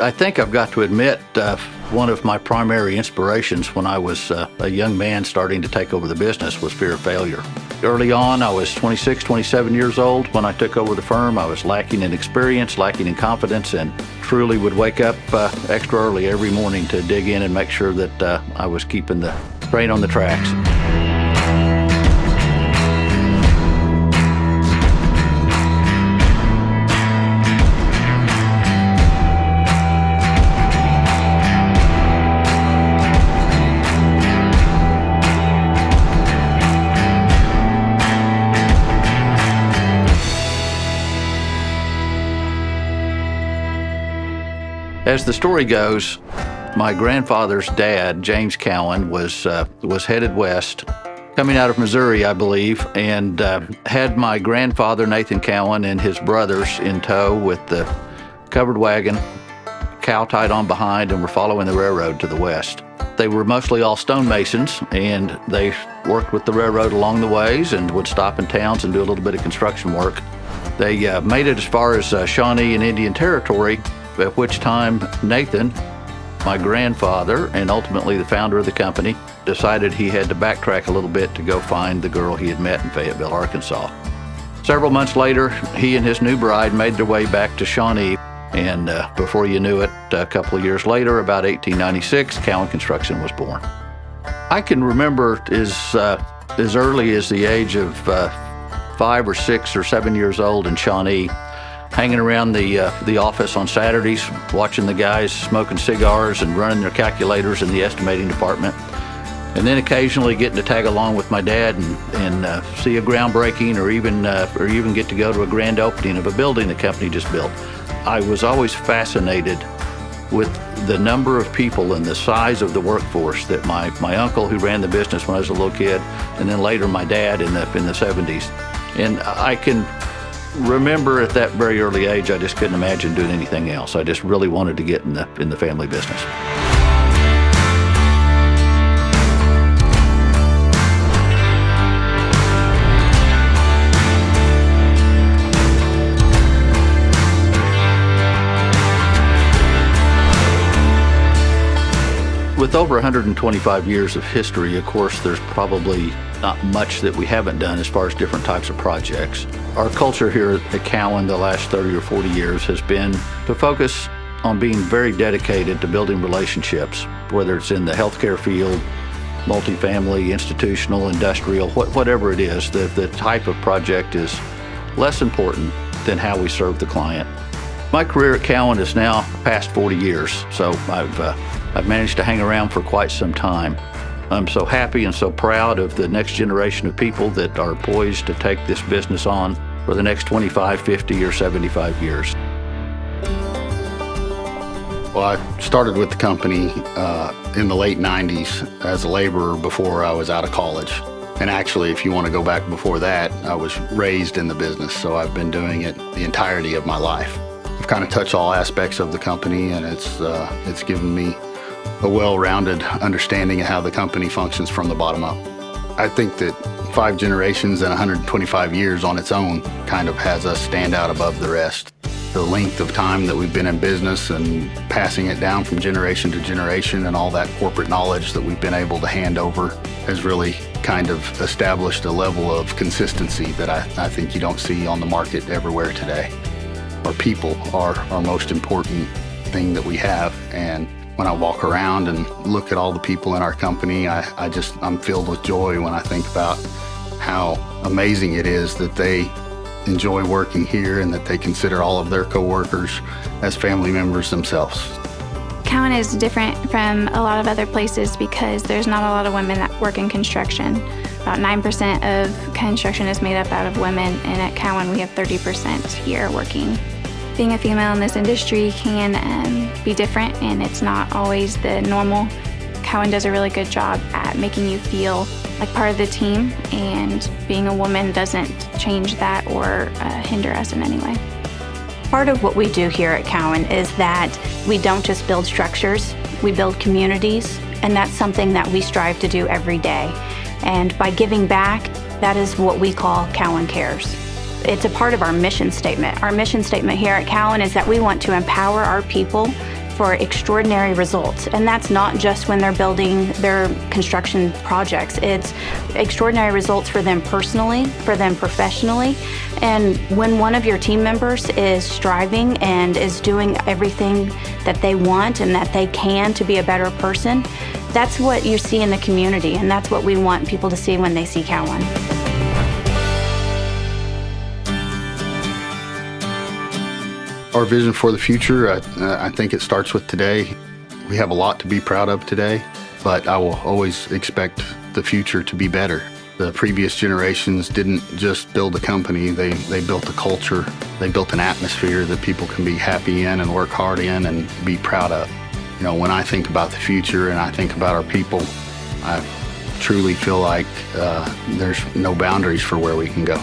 I think I've got to admit, one of my primary inspirations when I was a young man starting to take over the business was fear of failure. Early on, I was 26, 27 years old when I took over the firm. I was lacking in experience, lacking in confidence, and truly would wake up extra early every morning to dig in and make sure that I was keeping the train on the tracks. As the story goes, my grandfather's dad, James Cowen, was headed west, coming out of Missouri, I believe, and had my grandfather, Nathan Cowen, and his brothers in tow with the covered wagon, cow tied on behind, and were following the railroad to the west. They were mostly all stonemasons, and they worked with the railroad along the ways and would stop in towns and do a little bit of construction work. They made it as far as Shawnee and Indian Territory, at which time Nathan, my grandfather, and ultimately the founder of the company, decided he had to backtrack a little bit to go find the girl he had met in Fayetteville, Arkansas. Several months later, he and his new bride made their way back to Shawnee, and before you knew it, a couple of years later, about 1896, Cowen Construction was born. I can remember as early as the age of 5 or 6 or 7 years old in Shawnee, hanging around the office on Saturdays, watching the guys smoking cigars and running their calculators in the estimating department, and then occasionally getting to tag along with my dad and see a groundbreaking or even get to go to a grand opening of a building the company just built. I was always fascinated with the number of people and the size of the workforce that my uncle, who ran the business when I was a little kid, and then later my dad in the 70s. And I can remember at that very early age, I just couldn't imagine doing anything else. I just really wanted to get in the family business. With over 125 years of history, of course, there's probably not much that we haven't done as far as different types of projects. Our culture here at Cowen the last 30 or 40 years has been to focus on being very dedicated to building relationships, whether it's in the healthcare field, multifamily, institutional, industrial, whatever it is. The type of project is less important than how we serve the client. My career at Cowen is now past 40 years, so I've managed to hang around for quite some time. I'm so happy and so proud of the next generation of people that are poised to take this business on for the next 25, 50, or 75 years. Well, I started with the company in the late 90s as a laborer before I was out of college. And actually, if you want to go back before that, I was raised in the business, so I've been doing it the entirety of my life. I've kind of touched all aspects of the company, and it's given me a well-rounded understanding of how the company functions from the bottom up. I think that 5 generations and 125 years on its own kind of has us stand out above the rest. The length of time that we've been in business and passing it down from generation to generation and all that corporate knowledge that we've been able to hand over has really kind of established a level of consistency that I think you don't see on the market everywhere today. Our people are our most important thing that we have, and when I walk around and look at all the people in our company, I'm filled with joy when I think about how amazing it is that they enjoy working here and that they consider all of their coworkers as family members themselves. Cowen is different from a lot of other places because there's not a lot of women that work in construction. About 9% of construction is made up out of women, and at Cowen we have 30% here working. Being a female in this industry can be different, and it's not always the normal. Cowen does a really good job at making you feel like part of the team, and being a woman doesn't change that or hinder us in any way. Part of what we do here at Cowen is that we don't just build structures, we build communities, and that's something that we strive to do every day. And by giving back, that is what we call Cowen Cares. It's a part of our mission statement. Our mission statement here at Cowen is that we want to empower our people for extraordinary results. And that's not just when they're building their construction projects. It's extraordinary results for them personally, for them professionally. And when one of your team members is striving and is doing everything that they want and that they can to be a better person, that's what you see in the community, and that's what we want people to see when they see Cowen. Our vision for the future, I think it starts with today. We have a lot to be proud of today, but I will always expect the future to be better. The previous generations didn't just build a company, they built a culture, they built an atmosphere that people can be happy in and work hard in and be proud of. You know, when I think about the future and I think about our people, I truly feel like there's no boundaries for where we can go.